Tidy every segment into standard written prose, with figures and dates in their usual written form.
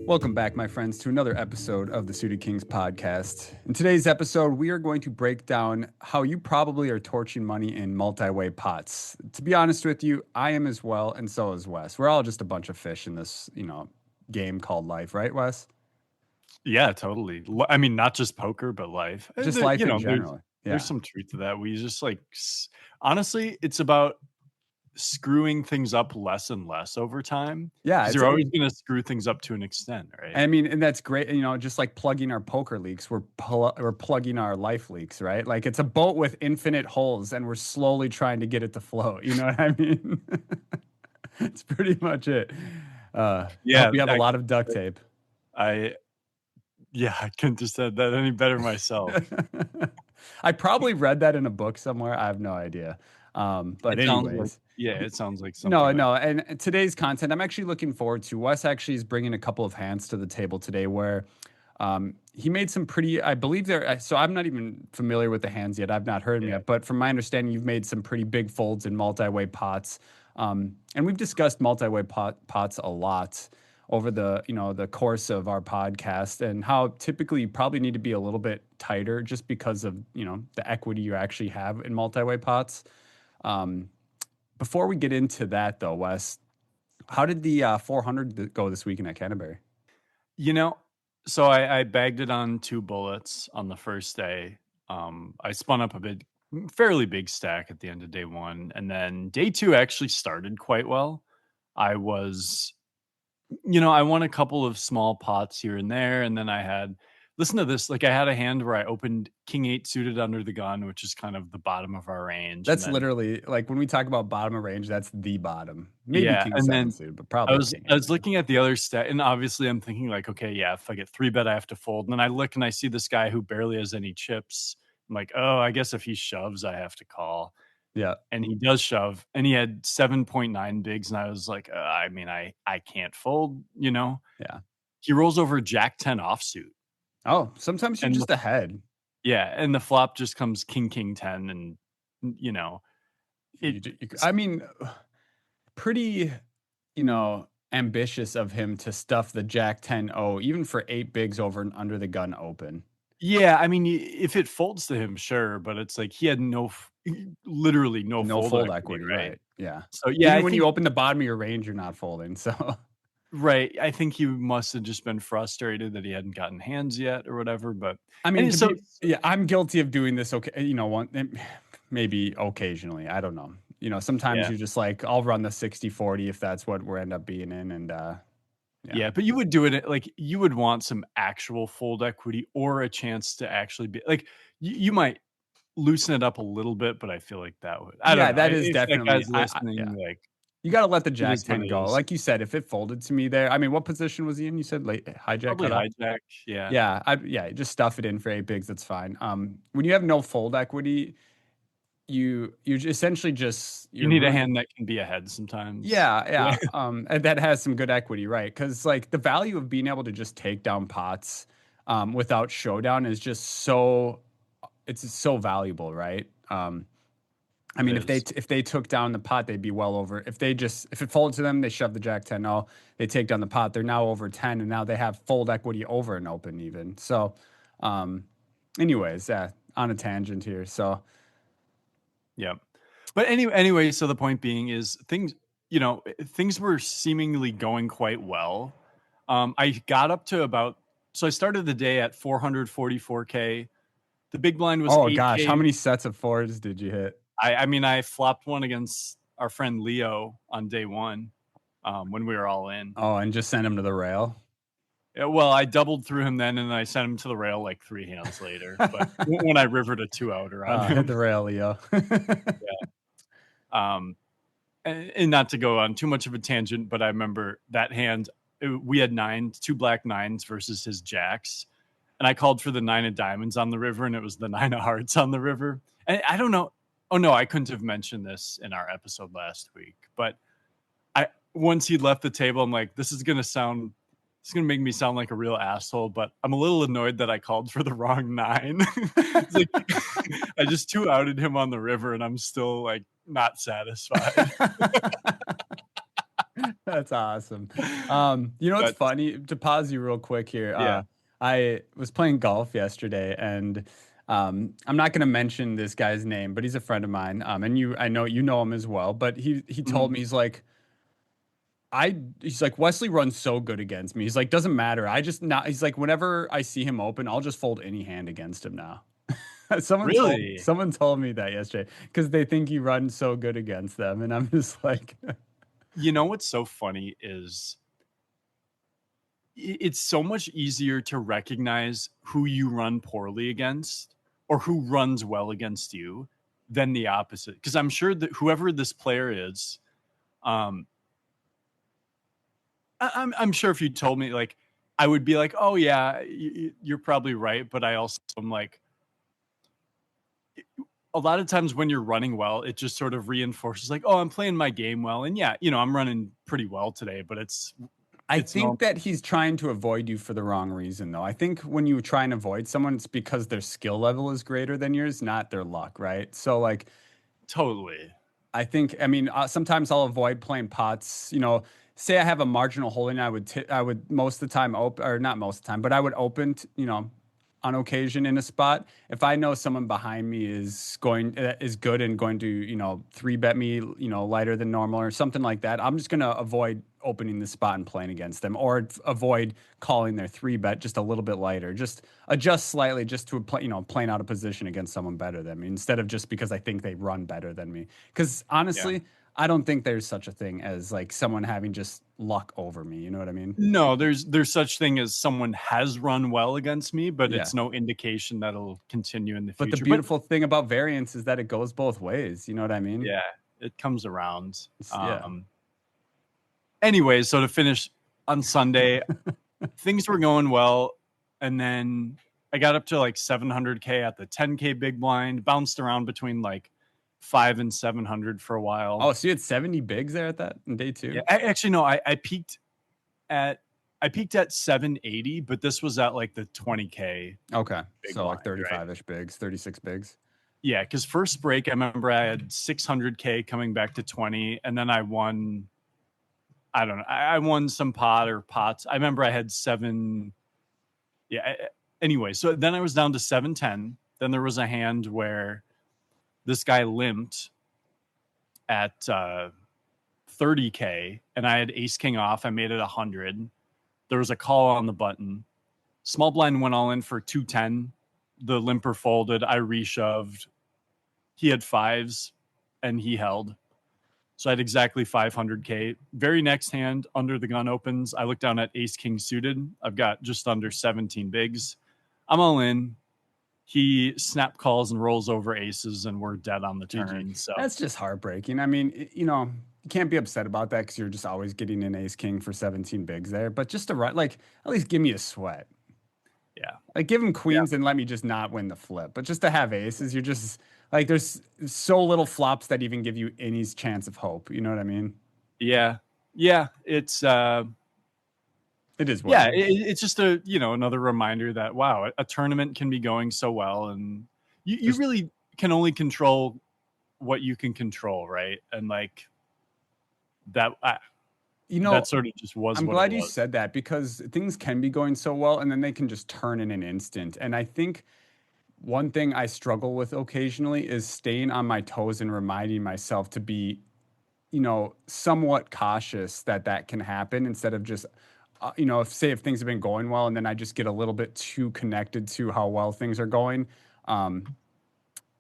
Welcome back, my friends, to another episode of the Suited Kings podcast. In today's episode, we are going to break down how you probably are torching money in multi-way pots. To be honest with you, I am as well, and so is Wes. We're all just a bunch of fish in this, game called life, right, Wes? Yeah, totally. I mean, not just poker, but life. Just life in There's general. there's Yeah. some truth to that. We just honestly, it's about screwing things up less and less over time Yeah, because it's you're always going to screw things up to an extent, right? I mean, and that's great. Just like plugging our poker leaks, we're plugging our life leaks, right? Like it's a boat with infinite holes, and we're slowly trying to get it to float. You know what I mean? It's pretty much it. I hope Yeah, you have a lot of duct tape. I yeah, I couldn't have said that any better myself. I probably read that in a book somewhere. I have no idea. But anyways, It sounds like no, something like no. And today's content, I'm actually looking forward to. Wes actually is bringing a couple of hands to the table today where he made some pretty, I believe so I'm not even familiar with the hands yet. I've not heard them yeah. yet. But from my understanding, you've made some pretty big folds in multi-way pots. And we've discussed multi-way pots a lot over the course of our podcast, and how typically you probably need to be a little bit tighter just because of the equity you actually have in multi-way pots. Um, Before we get into that, though, Wes, how did the 400 go this weekend at Canterbury? You know, so I bagged it on 2 bullets on the first day. I spun up fairly big stack at the end of day 1, and then day 2 actually started quite well. I was I won a couple of small pots here and there, and then I had listen to this, like, I had a hand where I opened king 8 suited under the gun, which is kind of the bottom of our range, and That's then literally like when we talk about bottom of range, that's the bottom. Maybe yeah, king and seven then suited, but I probably was king I eight was suited. looking at the other stat, and obviously I'm thinking like, okay, yeah, if I get 3 bet, I have to fold. And then I look and I see this guy who barely has any chips. I'm like, oh, I guess if he shoves, I have to call. Yeah, And he does shove, and he had 7.9 bigs, and I was like, I mean, I can't fold. yeah. He rolls over Jack 10 offsuit, Oh, sometimes you're and just ahead. and the flop just comes King 10, and you know it. I mean, pretty, ambitious of him to stuff the Jack 10-0, even for eight bigs over and under the gun open. Yeah, I mean, if it folds to him, sure, but it's like he had literally no No fold fold equity, equity, right? right? Yeah. So yeah, Even I when you think open the bottom of your range, you're not folding. So, right. I think he must have just been frustrated that he hadn't gotten hands yet or whatever. But I mean, and so yeah, I'm guilty of doing this. Okay, maybe occasionally. I don't know. Sometimes yeah, you're just like, I'll run the 60-40 if that's what we end up being in, and yeah, yeah, but you would do it like you would want some actual fold equity or a chance to actually be like you might loosen it up a little bit, but I feel like that would I don't yeah, know that is if that definitely. guy's Yeah, listening, like you got to let the it Jack is what 10 it go. is. Like you said, if it folded to me there, I mean, what position was he in? You said late hijack Probably cutoff. hijack. Yeah. Yeah, just stuff it in for eight bigs. That's fine. When you have no fold equity, you essentially just You you're need a ruin. hand that can be ahead sometimes. Yeah, Yeah. yeah. And that has some good equity, right? Because like the value of being able to just take down pots without showdown is just it's so valuable, right? I It mean, is. if they took down the pot, they'd be well over. If it folded to them, they shove the Jack 10-0. They take down the pot, they're now over 10, and now they have fold equity over an open even. So, um, anyways, yeah, on a tangent here. So Yeah. But anyway, so the point being is things were seemingly going quite well. I got up to so I started the day at 444K. The big blind was oh gosh, how 8K. many sets of fours did you hit? I mean, I flopped one against our friend Leo on day 1 when we were all in. Oh, and just send them to the rail. Yeah, well, I doubled through him then, and I sent him to the rail like 3 hands later. But when I rivered a 2-outer on Hit him, the rail, Leo. um, and not to go on too much of a tangent, but I remember that hand. We had two black nines versus his jacks, and I called for the 9 of diamonds on the river, and it was the 9 of hearts on the river. And I don't know. Oh no, I couldn't have mentioned this in our episode last week, but once he left the table, I'm like, this is gonna make me sound like a real asshole, but I'm a little annoyed that I called for the wrong 9. It's like I just 2-outed him on the river, and I'm still like not satisfied. That's awesome. You know what's But funny? To pause you real quick here. yeah. I was playing golf yesterday, and I'm not going to mention this guy's name, but he's a friend of mine. And I know you know him as well. But he told Mhm. me he's like Wesley runs so good against me. He's like doesn't matter. I just not. He's like whenever I see him open, I'll just fold any hand against him now. Really? Someone told me that yesterday because they think he runs so good against them, and I'm just like, You know what's so funny is it's so much easier to recognize who you run poorly against or who runs well against you than the opposite. Because I'm sure that whoever this player is, um, I'm sure if you told me, like, I would be like, oh yeah, you're probably right. But I also am like, a lot of times when you're running well, it just sort of reinforces like, oh, I'm playing my game well, and yeah, I'm running pretty well today. But I it's think normal. that he's trying to avoid you for the wrong reason, though. I think when you try and avoid someone, it's because their skill level is greater than yours, not their luck, right? So, like, Totally. I think, I mean, sometimes I'll avoid playing pots. Say I have a marginal holding, I would most of the time open, or not most of the time, but I would open, on occasion in a spot. If I know someone behind me is good and going to, three bet me, lighter than normal or something like that, I'm just gonna avoid opening the spot and playing against them, or avoid calling their three bet just a little bit lighter, just adjust slightly just to play, playing out a position against someone better than me instead of just because I think they run better than me. Because Yeah. honestly, I don't think there's such a thing as like someone having just luck over me. You know what I mean? No, there's such thing as someone has run well against me, but Yeah. it's no indication that'll continue in the But the future. But beautiful thing about variance is that it goes both ways. You know what I mean? yeah, it comes around. Yeah. Anyway, so to finish on Sunday, things were going well, and then I got up to like 700K at the 10K big blind, bounced around between like 5 and 700 for a while. Oh, so you had 70 bigs there at that in day Yeah, two? actually no, at I peaked at 780, but this was at like the 20K Okay. big So like blind, right? 35-ish bigs, 36 bigs. Yeah, because first break, I remember I had 600K coming back to 20, and then I won. I don't know. I won some pot or pots. I remember I had seven. Yeah. Anyway, so then I was down to 710. Then there was a hand where this guy limped at 30K, and I had ace king off. I made it 100. There was a call on the button. Small blind went all in for 210. The limper folded. I reshoved. He had fives, and he held. So I had exactly 500K. Very next hand, under the gun opens. I look down at ace king suited. I've got just under 17 bigs. I'm all in. He snap calls and rolls over aces, and we're dead on the GG. turn. So That's just heartbreaking. I mean, you can't be upset about that because you're just always getting an ace king for 17 bigs there. But just to like, at least give me a sweat. yeah, Like, give him yeah, queens and let me just not win the flip. But just to have aces, you're just like, there's so little flops that even give you any chance of hope. You know what I mean? yeah, yeah. It is what Yeah, it is. it's just another reminder that wow, a tournament can be going so well, and you There's really can only control what you can control, right? And like that. You That know, sort of just was I'm what it glad you was. said that because things can be going so well and then they can just turn in an instant. And I think one thing I struggle with occasionally is staying on my toes and reminding myself to be, somewhat cautious that that can happen instead of just, if things have been going well and then I just get a little bit too connected to how well things are going. Um,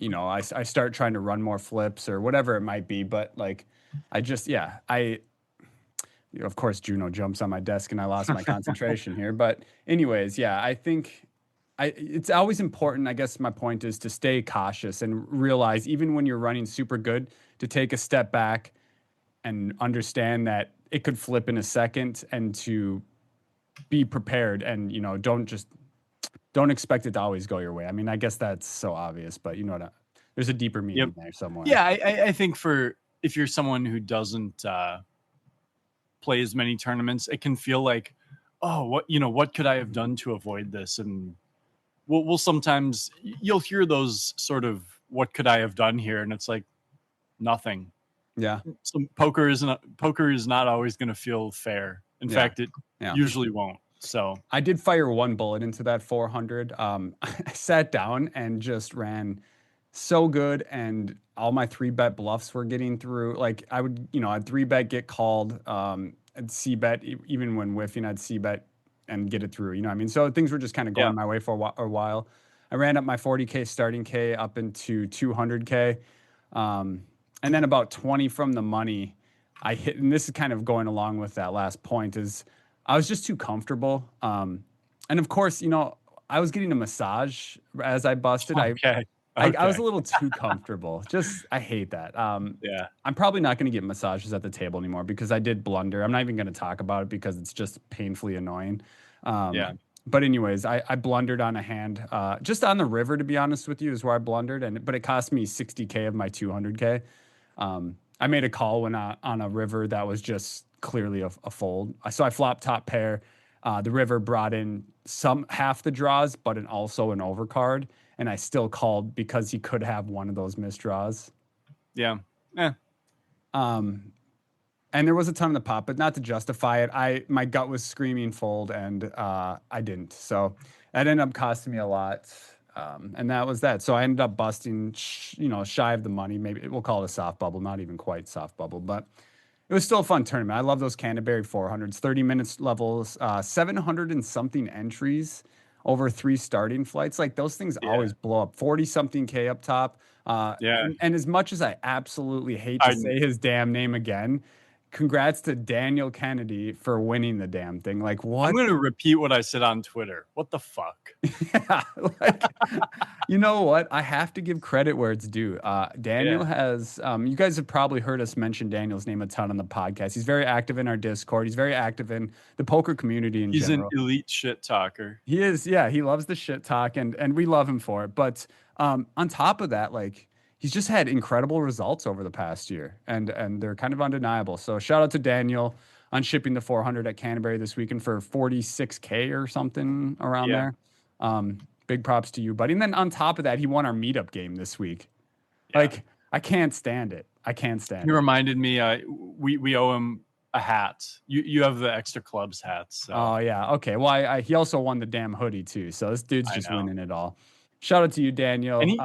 I start trying to run more flips or whatever it might be. But like, yeah, of course, Juno jumps on my desk and I lost my concentration here. But anyways, yeah, I think it's always important. I guess my point is to stay cautious and realize even when you're running super good, to take a step back and understand that it could flip in a second and to be prepared and don't expect it to always go your way. I mean, I guess that's so obvious, but there's a deeper Yep. meaning there somewhere. Yeah, I think for if you're someone who doesn't play as many tournaments, it can feel like, oh, what could I have done to avoid this? And we'll sometimes you'll hear those sort of what could I have done here, and it's like nothing. Yeah. So poker is not always going to feel fair. In Yeah. fact, it Yeah. usually won't. So I did fire one bullet into that 400. I sat down and just ran so good, and all my three bet bluffs were getting through. Like I would, I'd three bet get called. I'd C bet even when whiffing, I'd C bet and get it through. You know what I mean? So things were just kind of yeah, going my way for a while. I ran up my 40K starting K up into 200K, um, and then about 20 from the money, I hit. And this is kind of going along with that last point is I was just too comfortable. And of course, I was getting a massage as I busted. okay, I was okay, a little too comfortable. Just I hate that. yeah, I'm probably not going to get massages at the table anymore because I did blunder. I'm not even going to talk about it because it's just painfully annoying. yeah, But anyways, I blundered on a hand, just on the river. To be honest with you, is where I blundered, but it cost me 60K of my 200K. I made a call when on a river that was just clearly a fold. So I flopped top pair. The river brought in some half the draws, but also an overcard, and I still called because he could have one of those missed draws. yeah, yeah. Um, and there was a ton in the pot, but not to justify it. My gut was screaming fold, and I didn't. So that ended up costing me a lot. And that was that. So I ended up busting, shy of the money. Maybe we'll call it a soft bubble, not even quite soft bubble, but it was still a fun tournament. I love those Canterbury 400s, 30 minutes levels, 700 and something entries over 3 starting flights. Like those things Yeah, always blow up. 40 something K up top. yeah. And as much as I absolutely hate to I say his damn name again, congrats to Daniel Kennedy for winning the damn thing. Like I'm what? going to repeat what I said on Twitter. What the fuck? Yeah, like you know what? I have to give credit where it's due. Daniel Yeah, has, you guys have probably heard us mention Daniel's name a ton on the podcast. He's very active in our Discord. He's very active in the poker community in he's an general. elite shit talker. He is, yeah, he loves the shit talk, and we love him for it. But on top of that, like he's just had incredible results over the past year, and they're kind of undeniable. So shout out to Daniel on shipping the 400 at Canterbury this weekend for 46K or something around Yeah, there. Big props to you, buddy. And then on top of that, he won our meetup game this week. yeah. Like I can't stand it. I can't stand He it. reminded me. We owe him a hat. You have the extra clubs hats, Oh so yeah, okay. Well, he also won the damn hoodie too. So this dude's I just know. winning it all. Shout out to you, And Daniel. he,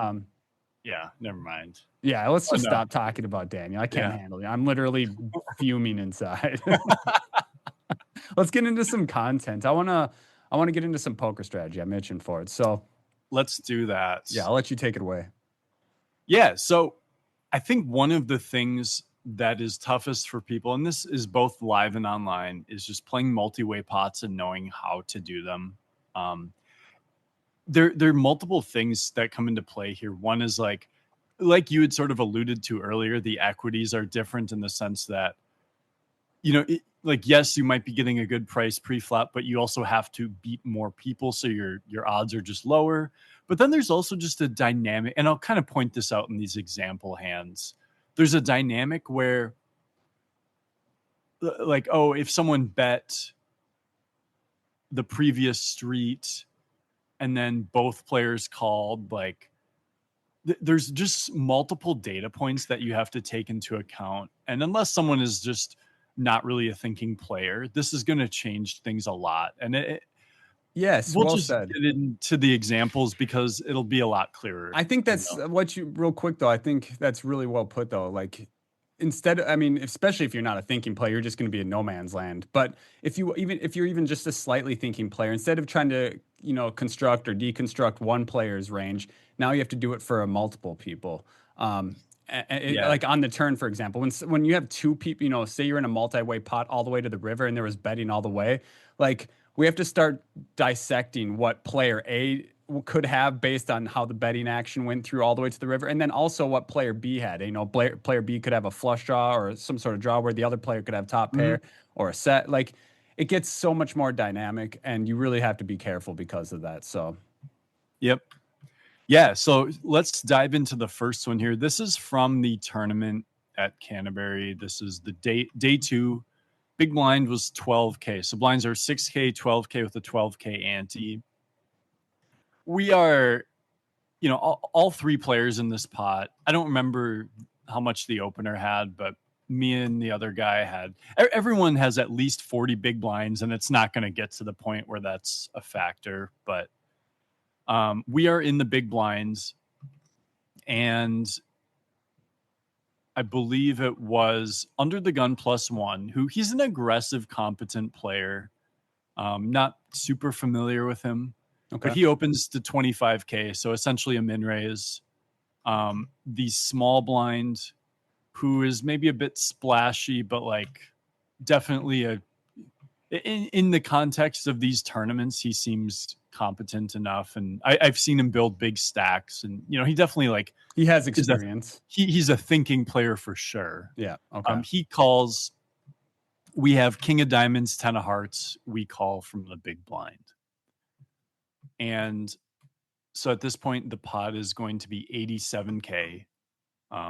yeah, never mind. Yeah, let's Oh just no, stop talking about Daniel. I can't yeah. handle it. I'm literally fuming inside. Let's get into some content. I wanna get into some poker strategy. I'm itching for it. So Let's do that. yeah, I'll let you take it away. Yeah. So I think one of the things that is toughest for people, and this is both live and online, is just playing multi-way pots and knowing how to do them. Um, there are multiple things that come into play here. One is like you had sort of alluded to earlier, the equities are different in the sense that like yes, you might be getting a good price pre-flop, but you also have to beat more people, so your odds are just lower. But then there's also just a dynamic, and I'll kind of point this out in these example hands. There's a dynamic where, like, oh, if someone bet the previous street and then both players called, like, there's just multiple data points that you have to take into account. And unless someone is just not really a thinking player, this is going to change things a lot. And Yes, we'll well just said. get into the examples because it'll be a lot clearer. I think that's what you real quick though. I think that's really well put though. Like instead, I mean, especially if you're not a thinking player, you're just going to be in no man's land. But if you're even just a slightly thinking player, instead of trying to construct or deconstruct one player's range, now you have to do it for a multiple people. Yeah. Like on the turn, for example, when you have two people, say you're in a multi-way pot all the way to the river, and there was betting all the way, like we have to start dissecting what player A could have based on how the betting action went through all the way to the river, and then also what player B had. Player B could have a flush draw or some sort of draw where the other player could have top Mhm. pair or a set. Like it gets so much more dynamic, and you really have to be careful because of that. So, Yep. Yeah. So let's dive into the first one here. This is from the tournament at Canterbury. This is the day two. Big blind was 12K. So blinds are 6K, 12K with a 12K ante. We are, all three players in this pot. I don't remember how much the opener had, but me and the other guy had. Everyone has at least 40 big blinds, and it's not going to get to the point where that's a factor. But we are in the big blinds, and I believe it was Under the Gun +1, who he's an aggressive, competent player. Not super familiar with him, but Okay. he opens to 25K, so essentially a min raise. The small blind, who is maybe a bit splashy, but like definitely in the context of these tournaments, he seems competent enough, and I've seen him build big stacks, and he definitely like He has is a experience. he's a thinking player for sure. Yeah. Okay. He calls. We have King of Diamonds, 10 of Hearts. We call from the big blind, and so at this point, the pot is going to be 87K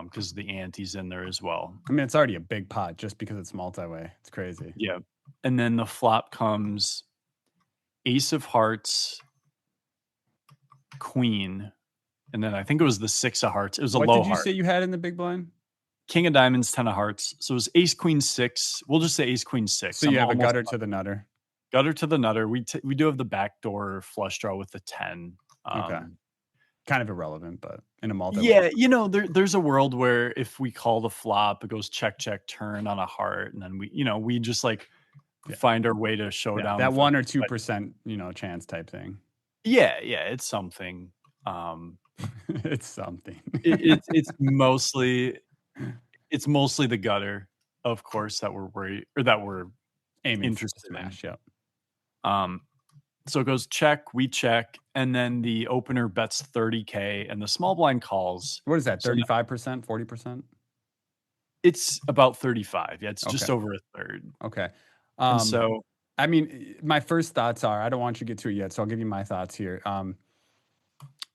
because the ante's in there as well. I mean, it's already a big pot just because it's multi-way. It's crazy. Yeah. And then the flop comes Ace of Hearts, Queen, and then I think it was the 6 of Hearts. It was a What low did you heart. say you had in the big blind? King of Diamonds, 10 of Hearts. So it was Ace, Queen, 6. We'll just say Ace, Queen, 6. So you have a gutter to the nutter. Gutter to the nutter. We do have the backdoor flush draw with the 10. Okay. Kind of irrelevant, but in a multi. Yeah, there's a world where if we call the flop, it goes check, check, turn on a heart, and then we just like find our way to showdown. That 1 or 2%, chance type thing. Yeah, it's something. It's something. It's mostly the gutter, of course, that we're worried or that we're aiming interested for smash. in. Yep. So it goes check, we check, and then the opener bets 30K, and the small blind calls. What is that? 35%, 40%? It's about 35. Yeah, it's just Okay. over a third. Okay. And so, I mean, my first thoughts are, I don't want you to get to it yet, so I'll give you my thoughts here.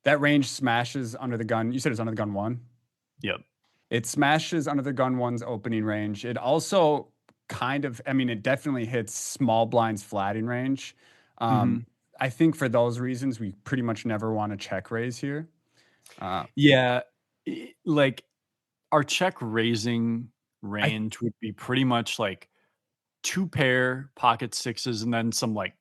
That range smashes under the gun. You said it's under the gun 1? Yep. It smashes under the gun 1's opening range. It also it definitely hits small blinds flatting range. I think for those reasons, we pretty much never want to check raise here. Yeah, like our check raising range would be pretty much like 2 pair pocket 6s and then some like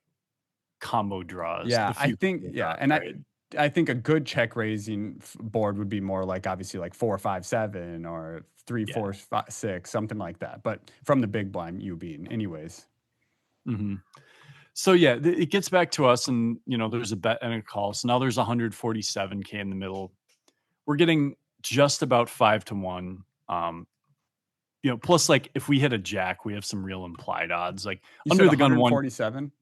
combo draws. Yeah, I think draws, and right? I think a good check raising board would be more like obviously like 4, 5, 7 or 3, 4, 5, 6, something like that. But from the big blind, you being anyways. So yeah, it gets back to us, and there's a bet and a call. So now there's 147K in the middle. We're getting just about 5 to 1. Plus like if we hit a jack, we have some real implied odds. Like You under said the gun 147?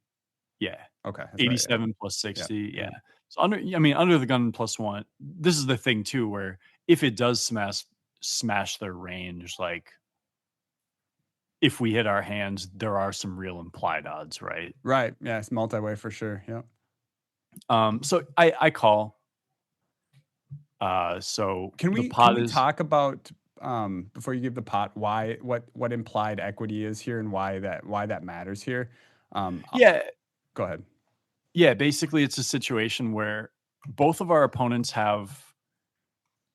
Yeah. Okay. 87 right, plus 60. Yeah. So under the gun +1. This is the thing too, where if it does smash their range, like if we hit our hands, there are some real implied odds, right? Right. Yeah, it's multi-way for sure. Yep. So I call. So can we talk about before you give the pot what implied equity is here and why that matters here? Yeah. Go ahead. Yeah, basically it's a situation where both of our opponents have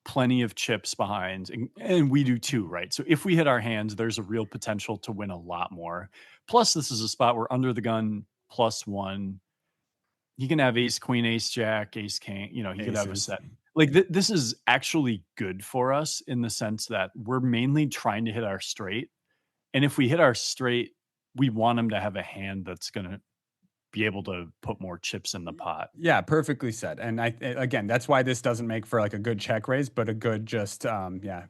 plenty of chips behind, and we do too, right? So if we hit our hands, there's a real potential to win a lot more. Plus, this is a spot where under the gun +1, he can have ace, queen, ace, jack, ace, king. He could have a set. Like this is actually good for us in the sense that we're mainly trying to hit our straight. And if we hit our straight, we want him to have a hand that's going to be able to put more chips in the pot. Yeah, perfectly said. And again, that's why this doesn't make for like a good check raise, but a good just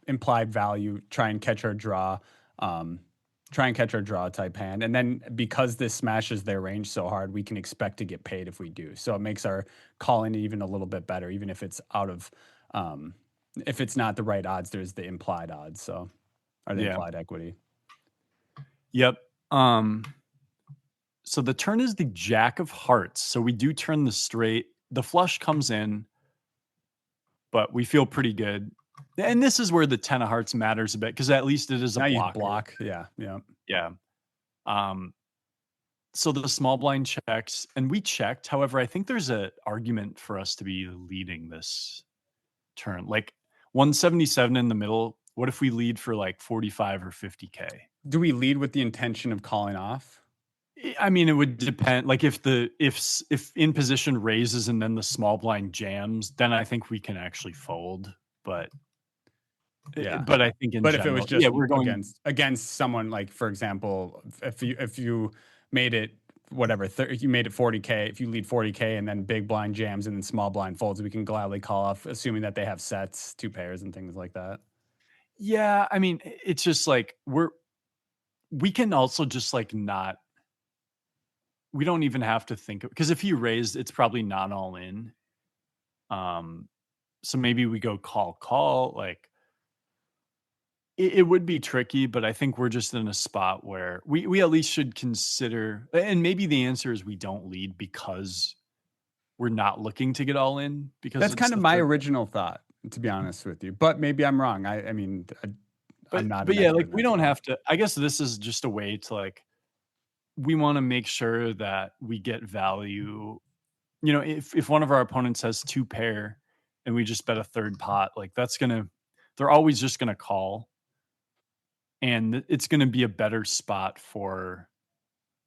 implied value, try and catch our draw type hand. And then because this smashes their range so hard, we can expect to get paid if we do. So it makes our calling even a little bit better, even if it's out of if it's not the right odds, there's the implied odds. So or the implied equity. Yep. So the turn is the jack of hearts. So we do turn the straight. The flush comes in, but we feel pretty good. And this is where the 10 of hearts matters a bit because at least it is a block. Yeah. So the small blind checks, and we checked. However, I think there's an argument for us to be leading this turn. Like 177 in the middle, What if we lead for like 45 or 50K? Do we lead with the intention of calling off? I mean, it would depend. Like if in position raises and then the small blind jams, then I think we can actually fold. But Yeah. but I think in But if it was general, yeah, just we're going. against someone, like, for example, if you made it whatever, you made it 40K, if you lead 40K and then big blind jams and then small blind folds, we can gladly call off, assuming that they have sets, two pairs and things like that. Yeah, I mean, it's just like we can also just like not. We don't even have to think because if he raised, it's probably not all in. Um, so maybe we go call. Like it would be tricky, but I think we're just in a spot where we at least should consider. And maybe the answer is we don't lead because we're not looking to get all in because That's it's kind of the my third. original thought, to be honest with you, but maybe I'm wrong. I mean, I'm not But an yeah, expert like in we that don't spot. have to. I guess this is just a way to like we want to make sure that we get value. You know, if one of our opponents has two pair and we just bet a third pot, like they're always just gonna call, and it's gonna be a better spot for.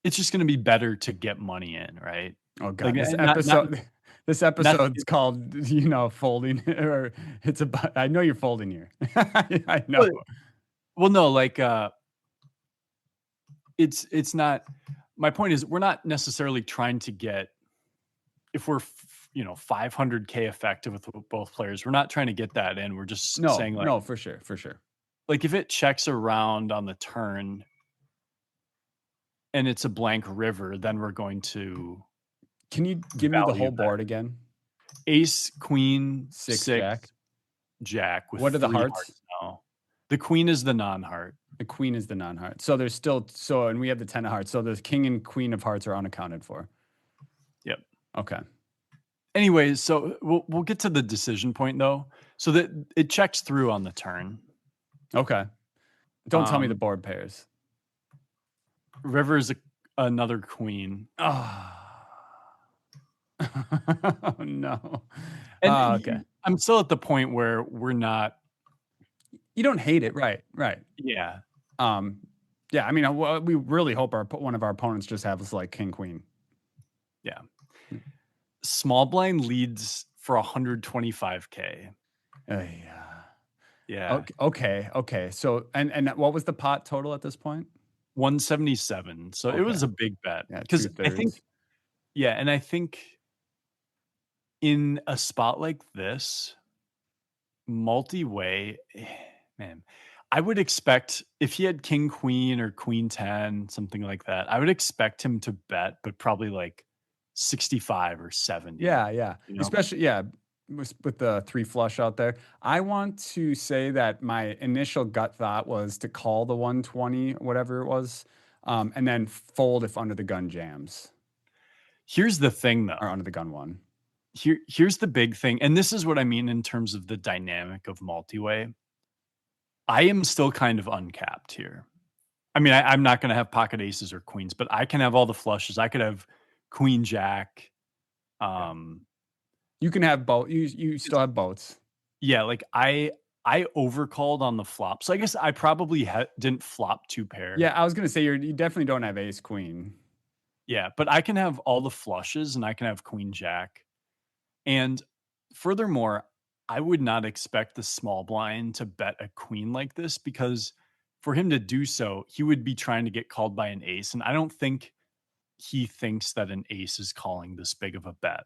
It's just gonna be better to get money in, right? Oh Like God, this not episode, this not. episode's called, folding, or it's about. I know you're folding here. I know. Well, well, no, like it's not. My point is, we're not necessarily trying to get if we're 500K effective with both players. We're not trying to get that in. We're just No, saying no, for sure, for sure. like if it checks around on the turn and it's a blank river, then we're going to Can you give me the value whole that. board again? Ace, queen, Six Jack. six, jack with What are the three hearts? hearts now. The queen is the non-heart. The queen is the non-heart. So there's still and we have the 10 of hearts. So the king and queen of hearts are unaccounted for. Yep. Okay. Anyways, so we'll get to the decision point though. So that it checks through on the turn. Okay. Don't tell me the board pairs. River is another queen. Oh, oh no. And Oh, okay. I'm still at the point where we're not. You don't hate it, right? Right. Yeah. Um, yeah. I mean, we really hope one of our opponents just has like king queen. Yeah. Small blind leads for 125K. Yeah. Yeah. Okay. Okay. Okay. So and what was the pot total at this point? 177. So it Okay. was a big bet Yeah, because two I think, thirds. yeah. And I think in a spot like this, multi-way, man, I would expect if he had king queen or queen 10, something like that, I would expect him to bet, but probably like 65 or 70, Yeah, yeah. you know? Especially, yeah, with the three flush out there. I want to say that my initial gut thought was to call the 120, whatever it was, and then fold if under the gun jams Here's the thing or though. under the gun one. Here's the big thing, and this is what I mean in terms of the dynamic of multi-way. I am still kind of uncapped here. I mean, I'm not going to have pocket aces or queens, but I can have all the flushes. I could have queen jack. Yeah. Um, You can have both. You still have boats. yeah, like I overcalled on the flop, so I guess I probably didn't flop two Yeah, pair. I was gonna say you definitely don't have ace queen. Yeah, but I can have all the flushes and I can have queen jack. And furthermore, I would not expect the small blind to bet a queen like this because for him to do so, he would be trying to get called by an ace. And I don't think he thinks that an ace is calling this big of a bet.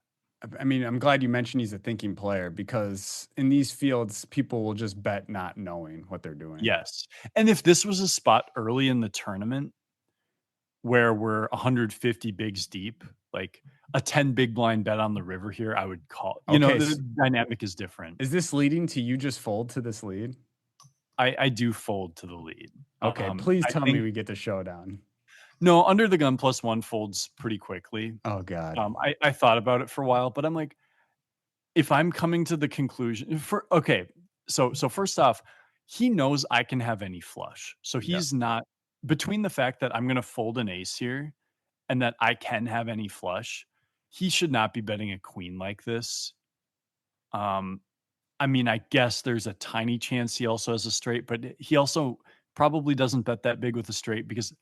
I mean, I'm glad you mentioned he's a thinking player because in these fields, people will just bet not knowing what they're doing. Yes. And if this was a spot early in the tournament where we're 150 bigs deep, like a 10 big blind bet on the river here, I would call, Okay, the dynamic is different. is this leading to you just fold to this lead? I do fold to the lead. Okay, please I tell me think we get the showdown. no, under the gun plus one folds pretty quickly. Oh God. I thought about it for a while, but I'm like, if I'm coming to the conclusion for okay, so first off, he knows I can have any flush. So Yep. he's not between the fact that I'm gonna fold an ace here and that I can have any flush, he should not be betting a queen like this. Um, I mean, I guess there's a tiny chance he also has a straight, but he also probably doesn't bet that big with a straight because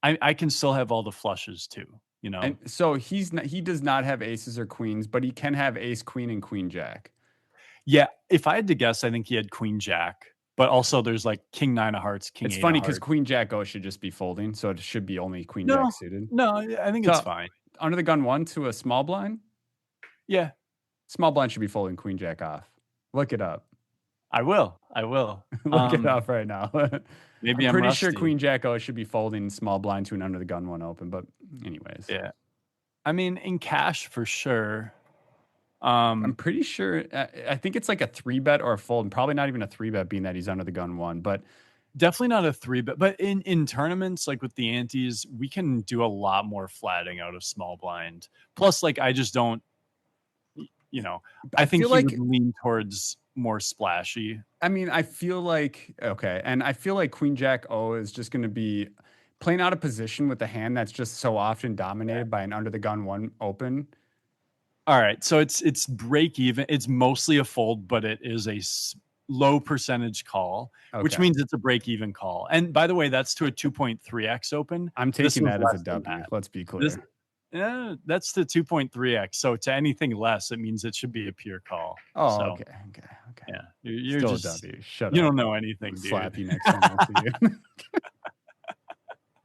I can still have all the flushes too, you And know? so he does not have aces or queens, but he can have ace queen and queen jack. Yeah, if I had to guess, I think he had queen jack, but also there's like king nine of hearts, king It's eight of funny because hearts. queen jack O should just be folding, so it should be only queen jack No, suited. no, I think it's So fine. under the gun one to a small blind, Yeah, small blind should be folding queen jack off. Look it up. I will. I will. Look it up right now. Maybe I'm I'm pretty sure rusty. queen jack O should be folding small blind to an under the gun one open, but anyways. Yeah. I mean, in cash for sure. I'm Um, pretty sure I think it's like a 3-bet or a fold, and probably not even a 3-bet being that he's under the gun one, but Definitely not a 3 bet, but in tournaments, like with the antes, we can do a lot more flatting out of small blind. Plus, like, I just don't, you know, I I think feel he would like lean towards more splashy. I mean, I feel like okay, and I feel like Queen Jack O is just going to be playing out of position with a hand that's just so often dominated by an under the gun one open. All right, so it's break even. It's mostly a fold, but it is a low percentage call, which Okay, means it's a break even call. And by the way, that's to a 2.3x open. I'm This taking was that as a less than W. that. Let's be This clear. that's the 2.3x. So to anything less, it means it should be a pure call. Oh, So okay, okay, okay. yeah, you're Still a just W. Shut you up. don't know I'll anything, dude. slap you next time I see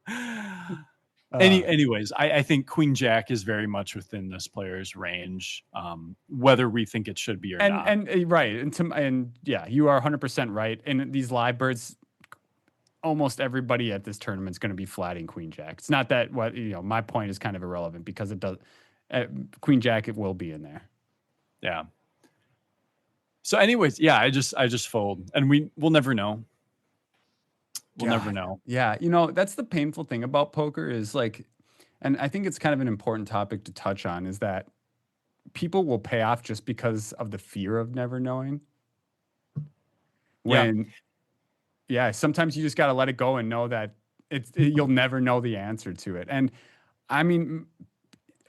you. Anyways, I think Queen Jack is very much within this player's range, whether we think it should be or not. right, and yeah, you are 100% right. And these live birds, almost everybody at this tournament is going to be flatting Queen Jack. It's not that what my point is kind of irrelevant because it does. Queen Jack it will be in there. Yeah. So, anyways, yeah, I just fold, and we'll never know. We'll never God, know. yeah, that's the painful thing about poker is like, and I think it's kind of an important topic to touch on is that people will pay off just because of the fear of never knowing. Yeah, When yeah, sometimes you just got to let it go and know that you'll never know the answer to it. And I mean,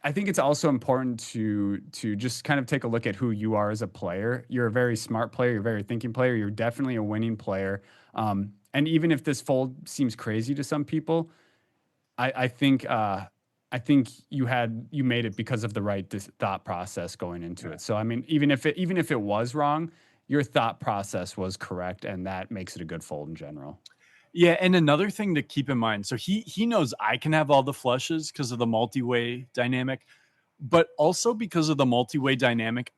I think it's also important to just kind of take a look at who you are as a player. You're a very smart player. You're a very thinking player. You're definitely a winning player. And even if this fold seems crazy to some people, I think you made it because of the right thought process going into yeah, it. So I mean, even if it was wrong, your thought process was correct, and that makes it a good fold in general. yeah. And another thing to keep in mind, so he knows I can have all the flushes because of the multi-way dynamic, but also because of the multi-way dynamic,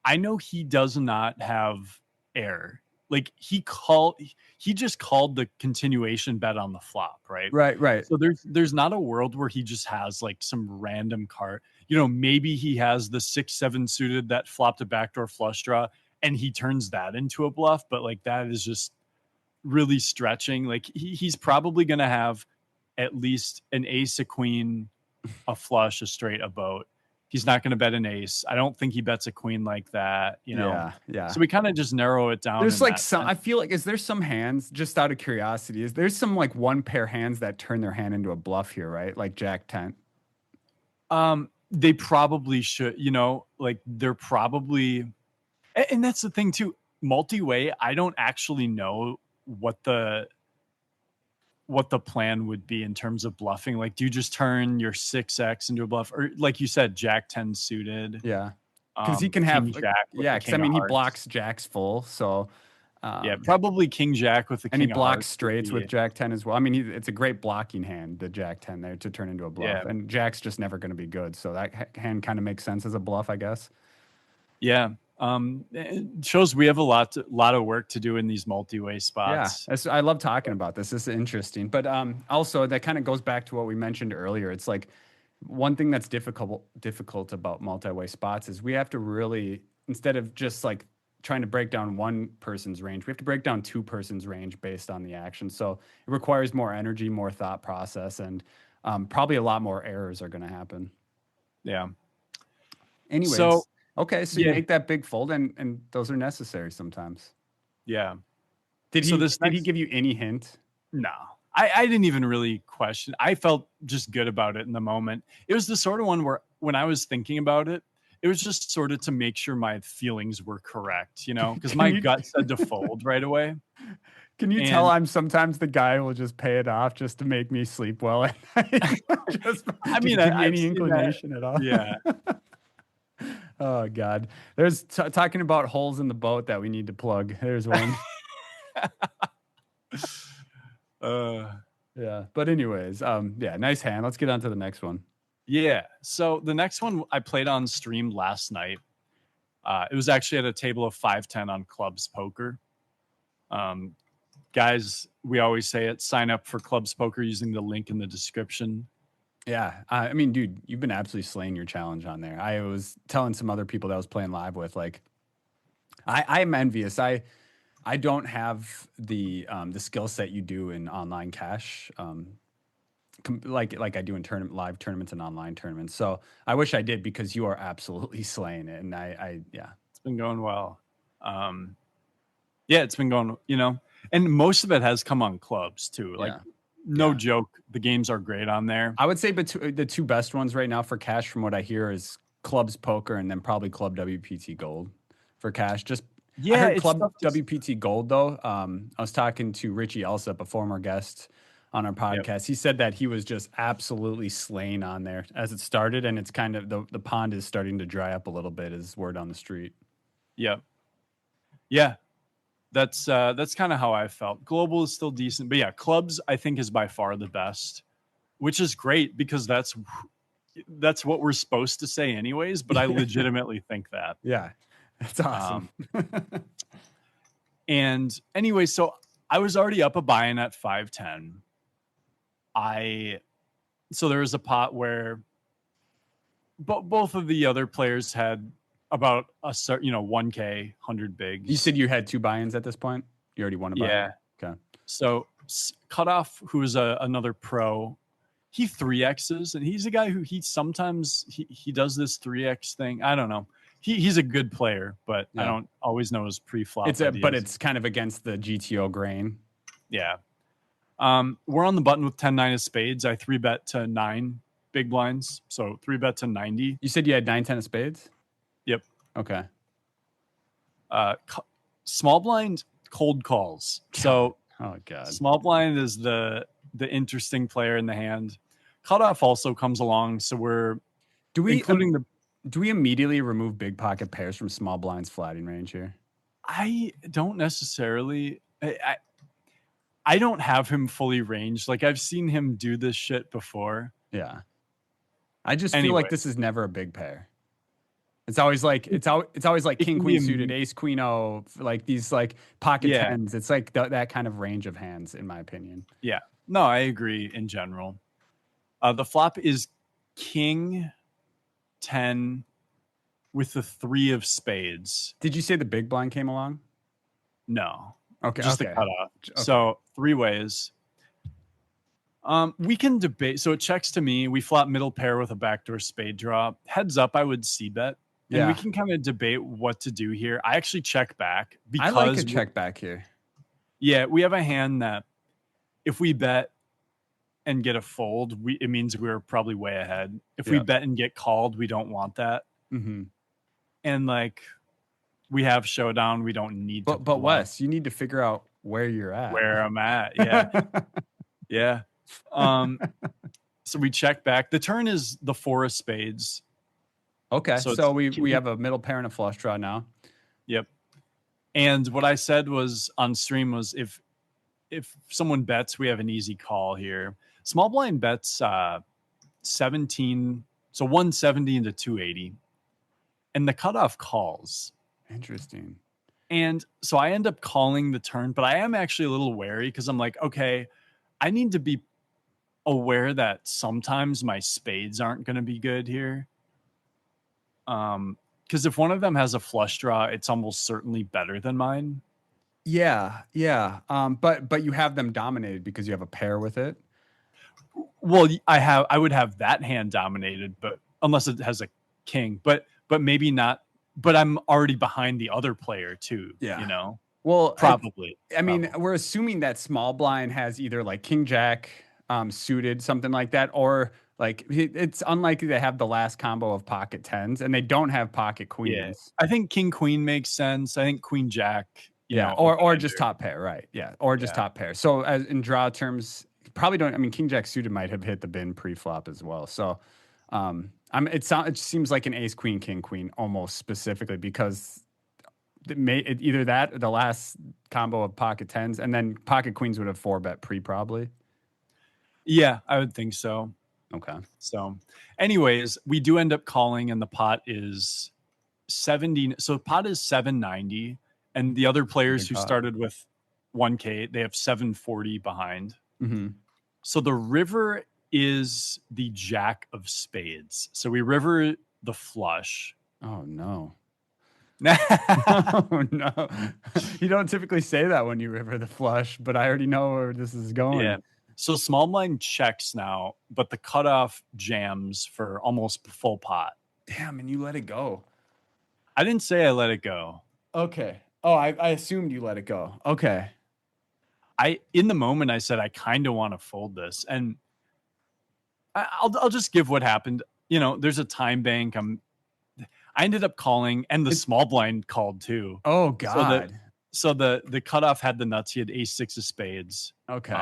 I know he does not have air. Like he just called the continuation bet on the flop, right? Right, right. So there's not a world where he just has like some random card. Maybe he has the 6-7 suited that flopped a backdoor flush draw and he turns that into a bluff, but like that is just really stretching. Like he's probably gonna have at least an ace, a queen, a flush, a straight, a boat. He's not going to bet an ace. I don't think he bets a queen like that. Yeah, yeah. So we kind of just narrow it down There's in like that some, sense. I feel like, is there some hands, just out of curiosity, is there some like one pair hands that turn their hand into a bluff here, right? Like Jack 10. They probably should, like they're probably, and that's the thing too. Multi-way, I don't actually know what the plan would be in terms of bluffing. Like, do you just turn your 6x into a bluff, or like you said, Jack 10 suited, Yeah. Because he can King have, Jack with yeah, the because I King of mean, he Hearts? blocks Jacks full. So, Yeah, um, probably King Jack with the and he King of blocks Hearts would straights with be, Jack 10 as well. I mean, it's a great blocking hand, the Jack 10 there to turn into a bluff. yeah, And Jack's just never going to be good. So that hand kind of makes sense as a bluff, I guess. yeah. It shows we have a lot of work to do in these multi-way Yeah, spots. I love talking about this. This is interesting, but also that kind of goes back to what we mentioned earlier. It's like one thing that's difficult about multi-way spots is we have to really, instead of just like trying to break down one person's range, we have to break down two persons' range based on the action. So it requires more energy, more thought process, and probably a lot more errors are going to happen. Yeah. So Anyways, okay, so you yeah, make that big fold, and those are necessary sometimes. yeah. Did So he this did he next give you any hint? No. I didn't even really question. I felt just good about it in the moment. It was the sort of one where when I was thinking about it, it was just sort of to make sure my feelings were correct, you know, because Can my you gut said to fold right away. can you tell And I'm sometimes the guy who will just pay it off just to make me sleep well at night? Just I did mean, it give you I've any seen that. inclination at all? Yeah. Oh God. There's talking about holes in the boat that we need to plug. There's one. uh, Yeah. But anyways, yeah, nice hand. Let's get on to the next one. yeah. So the next one I played on stream last night. It was actually at a table of 510 on Clubs Poker. Um, Guys, we always say it. Sign up for Clubs Poker using the link in the description. Yeah. I mean, dude, you've been absolutely slaying your challenge on there. I was telling some other people that I was playing live with, like, I'm envious. I don't have the skill set you do in online cash, like I do in live tournaments and online tournaments. So I wish I did because you are absolutely slaying it. And yeah, It's been going well. Um, yeah, it's been going, you know, and most of it has come on clubs too. Like, yeah, no yeah. joke, the games are great on there. I would say the two best ones right now for cash, from what I hear, is Clubs Poker and then probably Club WPT Gold for cash. Just I Yeah, heard it's Club tough to. WPT Gold though. I was talking to Richie Elsop, a former guest on our Yep. podcast. He said that he was just absolutely slain on there as it started, and it's kind of the pond is starting to dry up a little bit, is word on the street. Yep. Yeah. That's kind of how I felt. Global is still decent, but yeah, clubs I think is by far the best, which is great because that's what we're supposed to say anyways. But I legitimately think that. Yeah, that's awesome. Um, and anyway, so I was already up a buy-in at 510. So there was a pot where both of the other players had about a certain, 1K, 100 You bigs. said you had two buy-ins at this point. You already won a buy-in. Yeah. Okay. So Cutoff, who is another pro, he 3x's, and he's a guy who he sometimes he does this 3x thing. I don't know. He's a good player, but I Yeah. don't always know his pre-flop But ideas. it's kind of against the GTO grain. Yeah. We're on the button with 10-9 of spades. I 3-bet to 9 big blinds, so 3-bet to 90. You said you had 9-10 of spades? Yep. Okay. Small blind cold calls. So oh God. small blind is the interesting player in the hand. Cutoff also comes along, so we're Do we including the. do we immediately remove big pocket pairs from small blinds flatting range here? I don't necessarily. I don't have him fully ranged. Like, I've seen him do this shit before. Yeah. I just feel Anyway, like this is never a big pair. It's always like it king can be queen suited, ace queen o, like these like pocket yeah, tens. It's like that kind of range of hands, in my opinion. yeah. No, I agree in general. The flop is king 10 with the 3 of spades. Did you say the big blind came along? No, Okay. just the Okay. cutoff. Okay. So 3 ways. We can debate. So it checks to me. We flop middle pair with a backdoor spade draw. Heads up, I would c bet. And we Yeah. can kind of debate what to do here. I actually check back I like because a check back here. yeah, we have a hand that if we bet and get a fold, it means we're probably way ahead. If we Yeah. bet and get called, we don't want that. Mm-hmm. And like we have showdown, we don't need to. But Wes, you need to figure out where you're at. Where I'm at, yeah, yeah. So we check back. The turn is the 4 of spades. Okay, so we king. have a middle pair and a flush draw now. Yep. And what I said was on stream was if someone bets, we have an easy call here. Small blind bets 17, so 170 into 280, and the cutoff calls. Interesting. And so I end up calling the turn, but I am actually a little wary because I'm like, okay, I need to be aware that sometimes my spades aren't going to be good here. Because if one of them has a flush draw, it's almost certainly better than mine. Yeah, yeah. But you have them dominated because you have a pair with it. Well, I would have that hand dominated, but unless it has a king, but maybe not. But I'm already behind the other player too. Yeah. You know. Well, Probably. I mean, we're assuming that small blind has either like king jack suited, something like that, or Like it's unlikely they have the last combo of pocket tens, and they don't have pocket Yeah. queens. I think king queen makes sense. I think queen jack, Yeah, open or just ender. top pair, right? Yeah, or just Yeah. top pair. So as in draw terms, probably don't. I mean, king jack suited might have hit the bin pre-flop as well. So, it seems like an ace queen king queen almost specifically because either that or the last combo of pocket tens, and then pocket queens would have four bet pre probably. Yeah, I would think so. Okay, So, anyways, we do end up calling, and the pot is 70. So, pot is 790, and the other players big who pot. started with 1K, they have 740 behind. Mm-hmm. So, the river is the jack of spades. So, we river the flush. Oh no. Yeah. Oh no. You don't typically say that when you river the flush, but I already know where this is going. So small blind checks now, but the cutoff jams for almost full pot. Damn, and you let it go. I didn't say I let it go. Okay. Oh, I assumed you let it go. Okay. In the moment I said I kind of want to fold this, and I'll just give what happened. There's a time bank. I ended up calling, and the It, small blind called too. oh So the God. so the cutoff had the nuts. He had ace six of spades. Okay.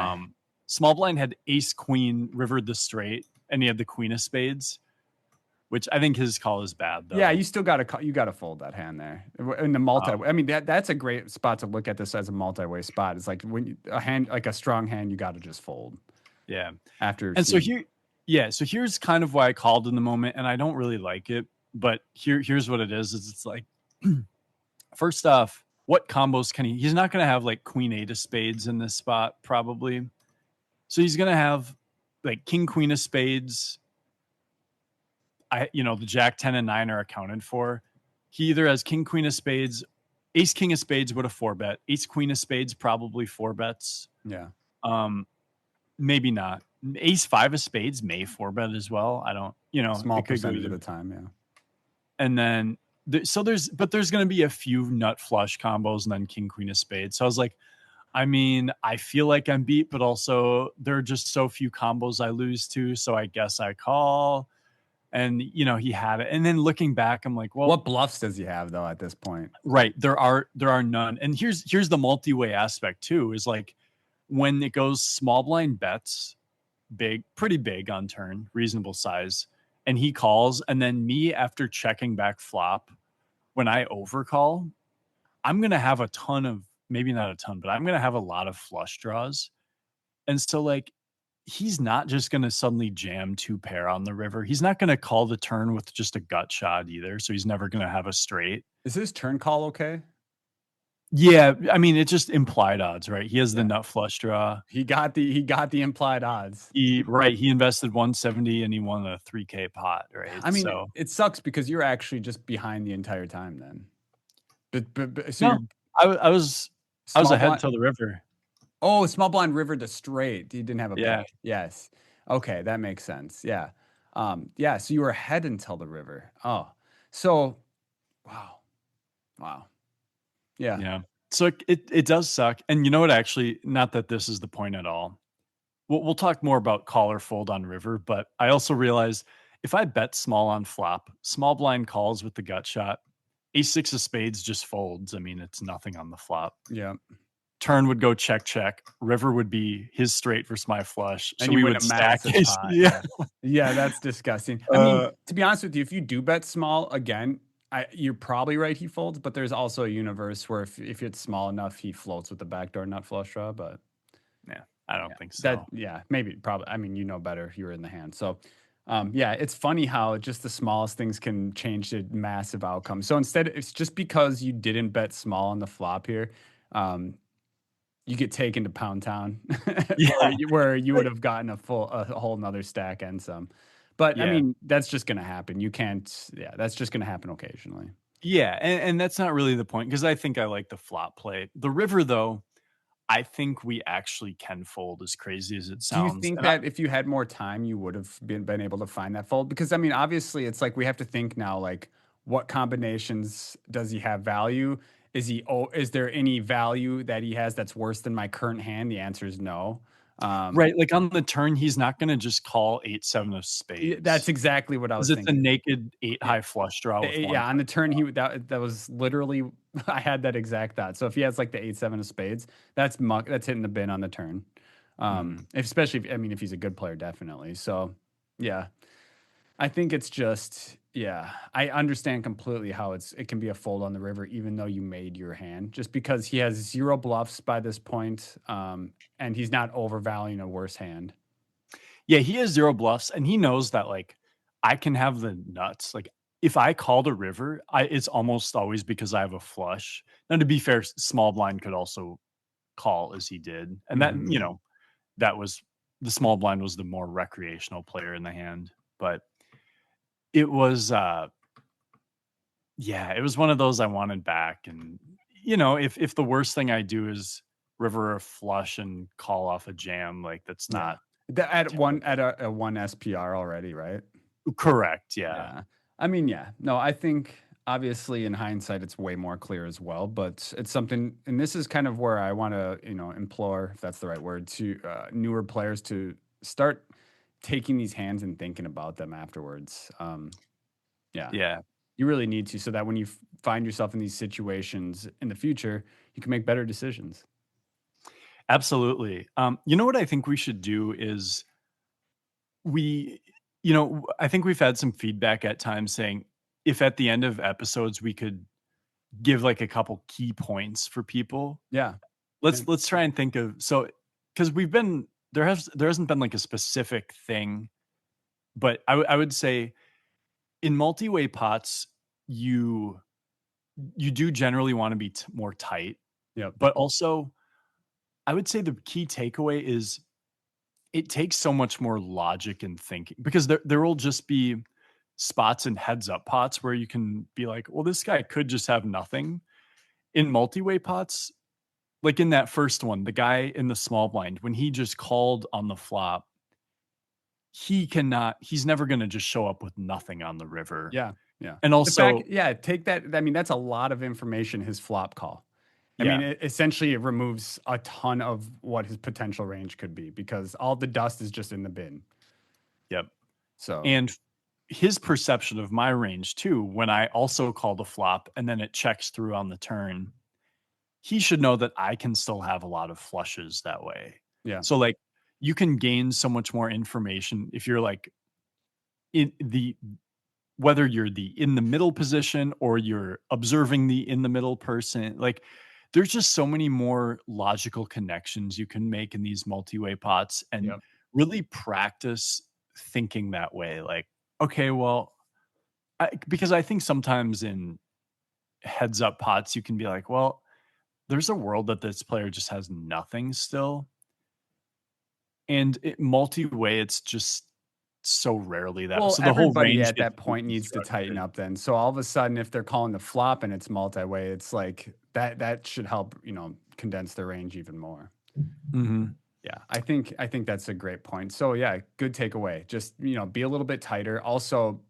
Small blind had ace queen rivered the straight, and he had the queen of spades, which I think his call is bad Yeah, though. you still got to fold that hand there in the multi. Um, I mean that's a great spot to look at this as a multi-way spot. It's like when a hand like a strong hand, you got to just fold yeah. after And so seeing. here, yeah, so here's kind of why I called in the moment, and I don't really like it, but here's what it is it's like, first off, what combos can he's not going to have like queen eight of spades in this spot probably. So he's going to have like king queen of spades. The jack 10 and 9 are accounted for. He either has king queen of spades, ace king of spades would have four bet, ace queen of spades probably four bets. Yeah. Um, maybe not. Ace five of spades may four bet as well. I don't, Small it could go percentage of either. the time, yeah. And then there's going to be a few nut flush combos and then king queen of spades. So I was like, I mean, I feel like I'm beat, but also there are just so few combos I lose to, so I guess I call. And he had it. And then looking back, I'm like, well, What bluffs does he have though at this point? right, there are none. And here's the multi-way aspect too, is like when it goes small blind bets, big, pretty big on turn, reasonable size, and he calls, and then me after checking back flop, when I overcall, I'm gonna have a ton of, maybe not a ton, but I'm gonna have a lot of flush draws. And so like he's not just gonna suddenly jam two pair on the river. He's not gonna call the turn with just a gut shot either. So he's never gonna have a straight. Is his turn call okay? Yeah, I mean, it's just implied odds, right? He has the Yeah. nut flush draw. He got the implied odds. He invested 170 and he won a 3K pot, right? I mean, So it sucks because you're actually just behind the entire time then. So no, you're I was small ahead blind. till the river. Oh, small blind river to straight. He didn't have a Yeah. bet. Yes. Okay, that makes sense. Yeah. Yeah, so you were ahead until the river. Oh. So wow. Wow. Yeah. Yeah. So it does suck. And you know what, actually, not that this is the point at all. We'll talk more about call or fold on river, but I also realized if I bet small on flop, small blind calls with the gut shot, ace six of spades just folds. I mean, it's nothing on the flop. Yeah. Turn would go check, check. River would be his straight versus my flush. And So you we win would a stack massive it. pot. Yeah. Yeah. Yeah, that's disgusting. I mean, Uh, to be honest with you, if you do bet small again, you're probably right. He folds, but there's also a universe where if it's small enough, he floats with the backdoor nut flush draw. But yeah, I don't yeah, think so. maybe probably. I mean, you know better. You were in the hand, so yeah, it's funny how just the smallest things can change the massive outcome. So instead, it's just because you didn't bet small on the flop here. Um, you get taken to Pound Town, Yeah. where you would have gotten a whole nother stack and some. But I Yeah. mean, that's just gonna happen. You can't. Yeah, that's just gonna happen occasionally. Yeah. And that's not really the point because I think I like the flop play. The river, though, I think we actually can fold, as crazy as it Do you sounds. think And I, that if you had more time, you would have been able to find that fold? Because I mean, obviously, it's like we have to think now, like what combinations does he have value? Is there any value that he has that's worse than my current hand? The answer is no. Right, like, on the turn, he's not gonna just call 8-7 of That's spades exactly what I because was it's a thinking. naked 8 Yeah. high flush draw with 1 Yeah, on high the turn, draw. that was literally I had that exact thought. So if he has, like, the 8-7 of spades, that's hitting the bin on the turn. Mhm. Especially if I mean, if he's a good player, definitely. So, yeah. I think it's just yeah, I understand completely how it can be a fold on the river even though you made your hand, just because he has 0 bluffs by this point, and he's not overvaluing a worse hand. Yeah, he has 0 bluffs, and he knows that, like, I can have the nuts, like, if I called a river, it's almost always because I have a flush. Now, to be fair, small blind could also call as he did, and that, Mhm. that was the small blind was the more recreational player in the hand, but it was, yeah, it was one of those I wanted back, and, if the worst thing I do is river a flush and call off a jam, like, that's Yeah. not At one terrible. at a 1 SPR already, right? Correct, yeah. Yeah. I mean, yeah. No, I think obviously in hindsight it's way more clear as well, but it's something and this is kind of where I want to, implore, if that's the right word, to newer players to start taking these hands and thinking about them afterwards. Yeah. Yeah, You really need to so that when you find yourself in these situations in the future, you can make better decisions. absolutely. You know what I think we should do is we I think we've had some feedback at times saying if at the end of episodes we could give, like, a couple key points for people. Yeah. And Let's try and think of so because we've been there hasn't been, like, a specific thing, but I would say in multi-way pots, you you do generally wanna be more tight, yep. but also I would say the key takeaway is it takes so much more logic and thinking because there will just be spots and heads up pots where you can be like, well, this guy could just have nothing. In multi-way pots, like in that first one, the guy in the small blind, when he just called on the flop, he's never gonna just show up with nothing on the river. Yeah. Yeah. And The fact also, yeah, take that I mean, that's a lot of information, his flop call. I mean, yeah, essentially, it removes a ton of what his potential range could be because all the dust is just in the bin. yep. So, And his perception of my range too, when I also call the flop and then it checks through on the turn, he should know that I can still have a lot of flushes that way. yeah. So, like, you can gain so much more information if you're, like, in the whether you're the in the middle position or you're observing the in the middle person, like, there's just so many more logical connections you can make in these multi-way pots and Yep. really practice thinking that way, like, "Okay, well," because I think sometimes in heads up pots, you can be like, "Well, there's a world that this player just has nothing still." And multi-way, it's just so rarely that Well, so the whole everybody range at gets that point needs to tighten deconstructed. up then. So all of a sudden, if they're calling the flop and it's multi-way, it's like that should help, condense the range even more. Mhm. Yeah, I think that's a great point. So yeah, good takeaway. Just, be a little bit tighter. Also,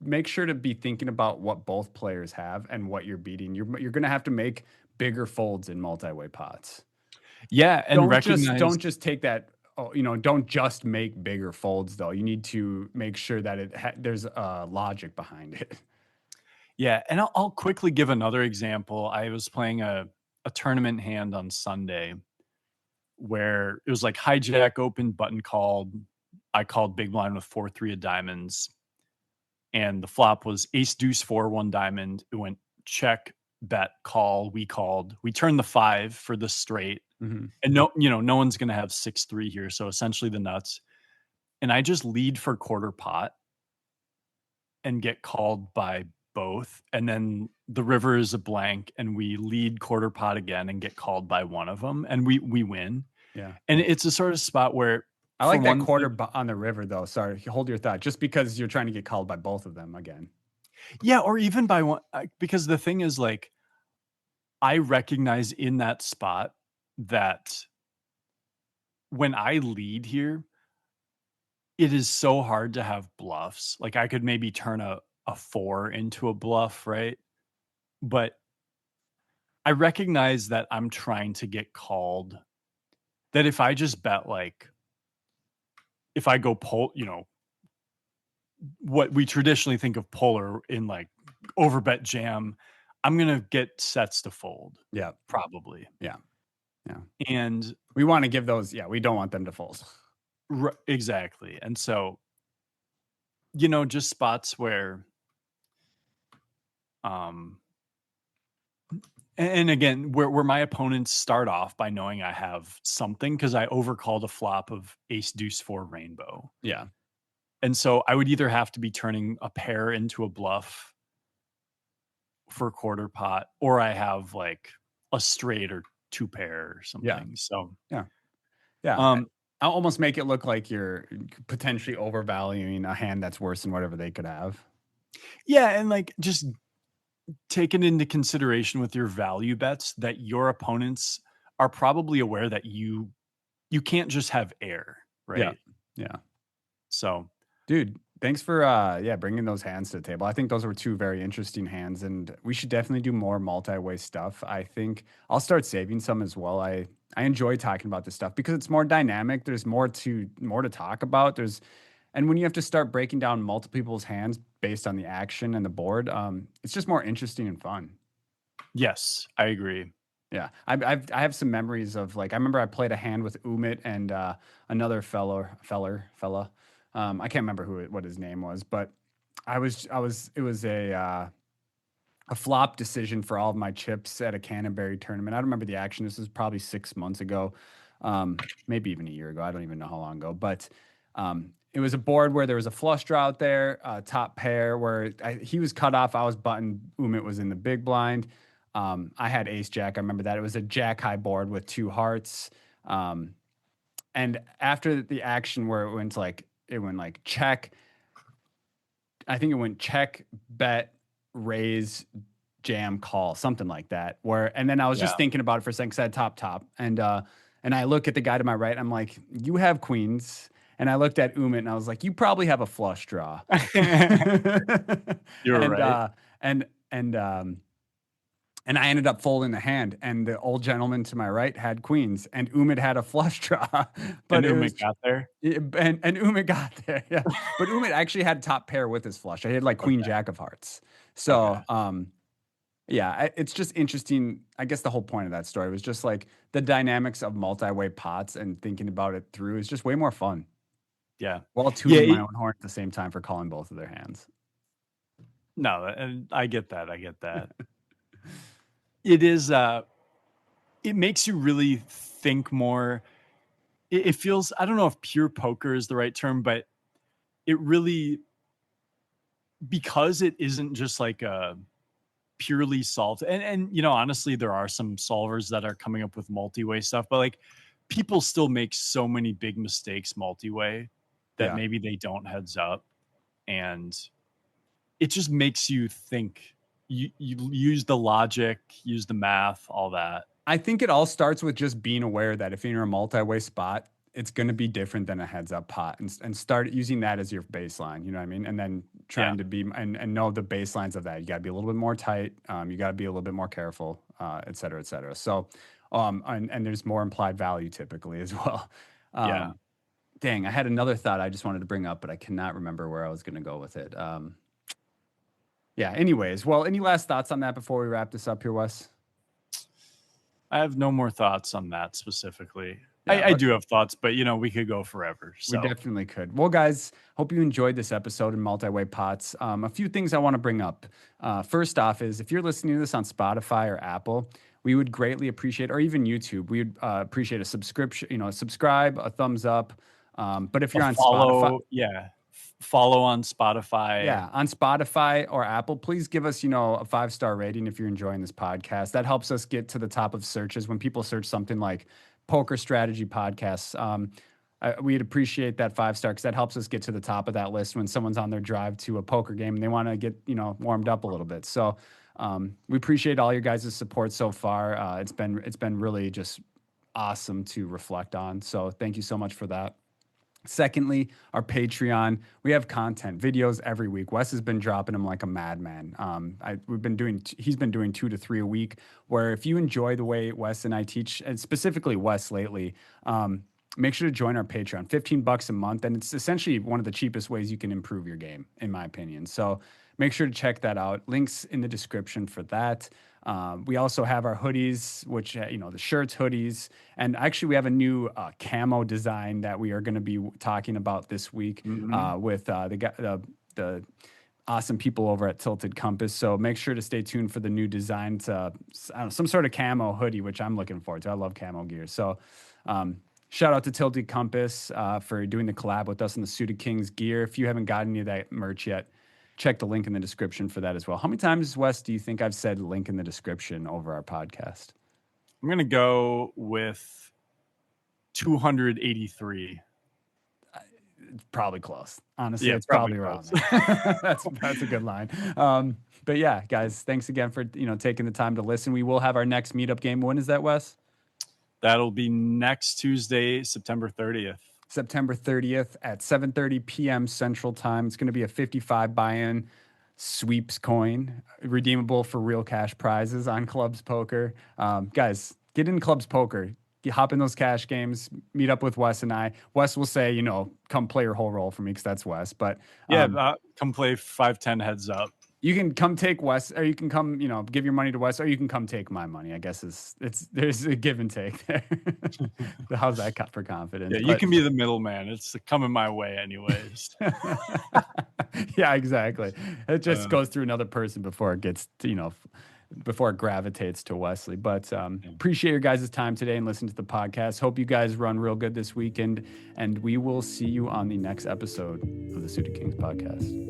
make sure to be thinking about what both players have and what you're beating. You're going to have to make bigger folds in multi-way pots. Yeah, and Don't recognize just take that. Oh, don't just make bigger folds though. You need to make sure that there's logic behind it. yeah, and I'll quickly give another example. I was playing a tournament hand on Sunday where it was like hijack open, button called. I called big blind with 4-3 of diamonds, and the flop was ace deuce 4-1 diamond. It went check, bet, call. We called. We turned the 5 for the straight. Mhm. And no one's gonna have 6-3 here, so essentially the nuts. And I just lead for quarter pot and get called by both, and then the river is a blank, and we lead quarter pot again and get called by one of them, and we win. Yeah. And it's a sort of spot where, I for like that one quarter thing, on the river though. Sorry, hold your thought. Just because you're trying to get called by both of them again. yeah, or even by one, because the thing is, like, I recognize in that spot that when I lead here, it is so hard to have bluffs. Like, I could maybe turn a 4 into a bluff, right? But I recognize that I'm trying to get called that if I just bet, like, if I go what we traditionally think of polar in, like, overbet jam, I'm gonna get sets to fold, Yeah. probably. Yeah. Yeah. And We want to give those. Yeah. We don't want them to fold. exactly. And so, just spots where, um, and again, where my opponents start off by knowing I have something because I overcalled a flop of ace deuce four rainbow. Yeah. And so I would either have to be turning a pair into a bluff for a quarter pot, or I have like a straight or two pair or Yeah. something. So, Yeah. Yeah. um, I'll almost make it look like you're potentially overvaluing a hand that's worse than whatever they could have. yeah, and like just taking into consideration with your value bets that your opponents are probably aware that you can't just have air, Yeah. right? Yeah. So, Dude, thanks for bringing those hands to the table. I think those were two very interesting hands, and we should definitely do more multi-way stuff. I think I'll start saving some as well. I enjoy talking about this stuff because it's more dynamic. There's more to talk about. And when you have to start breaking down multiple people's hands based on the action and the board, it's just more interesting and fun. yes, I agree. Yeah, I have some memories of like I remember I played a hand with Umit and another fella. I can't remember what his name was, but I was it was a flop decision for all of my chips at a Canterbury tournament. I don't remember the action. This was probably 6 months ago, maybe even a year ago. I don't even know how long ago, but it was a board where there was a flush draw out there, top pair where he was cut off. I was button. Umit was in the big blind. I had ace jack. I remember that. It was a jack high board with two hearts. Um, and after the action where it went like check, I think it went check, bet, raise, jam, call, something like that. And then I was Yeah. just thinking about it for a second because I had top, and I look at the guy to my right. I'm like, you have queens. And I looked at Umit and I was like, you probably have a flush draw. You're and right. uh, and and um, and I ended up folding the hand, and the old gentleman to my right had queens, and Umit had a flush draw, And but it was Umit got there. and Umit got there, yeah. But Umit actually had top pair with his flush. I had like queen Okay. jack of hearts. Okay. So yeah, it's just interesting. I guess the whole point of that story was just like the dynamics of multi-way pots and thinking about it through is just way more fun. Yeah. While Yeah. tooting my own horn at the same time for calling both of their hands. No, and I get that. I get that. It is, it makes you really think more. It feels, I don't know if pure poker is the right term, but it really, because it isn't just like a purely solved, and honestly, there are some solvers that are coming up with multi-way stuff, but like people still make so many big mistakes multi-way that Yeah. maybe they don't heads up. And it just makes you think. You use the logic, use the math, all that. I think it all starts with just being aware that if you're in a multi-way spot, it's going to be different than a heads-up pot, and start using that as your baseline. You know what I mean? And then Yeah. trying to be and know the baselines of that. You got to be a little bit more tight. You got to be a little bit more careful, et cetera, et cetera. So, and there's more implied value typically as well. Yeah. Dang, I had another thought I just wanted to bring up, but I cannot remember where I was going to go with it. Yeah. Anyways, well, any last thoughts on that before we wrap this up here, Wes? I have no more thoughts on that specifically. Yeah. I do have thoughts, but we could go forever. We So definitely could. Well, guys, hope you enjoyed this episode in Multi-Way Pots. A few things I want to bring up. First off is if you're listening to this on Spotify or Apple, we would greatly appreciate, or even YouTube, we would appreciate a subscription, subscribe, a thumbs up. But if a you're on Spotify, follow, yeah, follow on Spotify. yeah, on Spotify or Apple, please give us, a 5-star rating if you're enjoying this podcast. That helps us get to the top of searches when people search something like poker strategy podcasts. We'd appreciate that 5-star because that helps us get to the top of that list when someone's on their drive to a poker game and they want to get, warmed up a little bit. So we appreciate all your guys' support so far. It's been really just awesome to reflect on. So thank you so much for that. Secondly, our Patreon. We have content, videos every week. Wes has been dropping them like a madman. He's been doing 2 to 3 a week. Where if you enjoy the way Wes and I teach, and specifically Wes lately, make sure to join our Patreon. $15 a month, and it's essentially one of the cheapest ways you can improve your game, in my opinion. So make sure to check that out. Links in the description for that. We also have our hoodies, which, the shirts, hoodies, and actually we have a new camo design that we are going to be talking about this week with the awesome people over at Tilted Compass. So make sure to stay tuned for the new design. It's some sort of camo hoodie, which I'm looking forward to. I love camo gear. So shout out to Tilted Compass for doing the collab with us on the Suited Kings gear. If you haven't gotten any of that merch yet, check the link in the description for that as well. How many times, Wes, do you think I've said link in the description over our podcast? I'm going to go with 283. It's probably close. Honestly, Yeah, it's probably around there. That's a good line. But yeah, guys, thanks again for taking the time to listen. We will have our next meetup game. When is that, Wes? That'll be next Tuesday, September 30th. September 30th at 7:30 p.m. Central Time. It's going to be a 55 buy-in sweeps coin, redeemable for real cash prizes on Clubs Poker. Guys, get in Clubs Poker. Hop in those cash games. Meet up with Wes and I. Wes will say, come play your whole role for me because that's Wes. But come play 5-10 heads up. You can come take Wes, or you can come, give your money to Wes, or you can come take my money. I guess there's a give and take there. How's that cut for confidence? Yeah, you can be the middleman. It's coming my way anyways. Yeah, exactly. It just goes through another person before it gets before it gravitates to Wesley. But appreciate your guys' time today and listen to the podcast. Hope you guys run real good this weekend, and we will see you on the next episode of the Suited Kings podcast.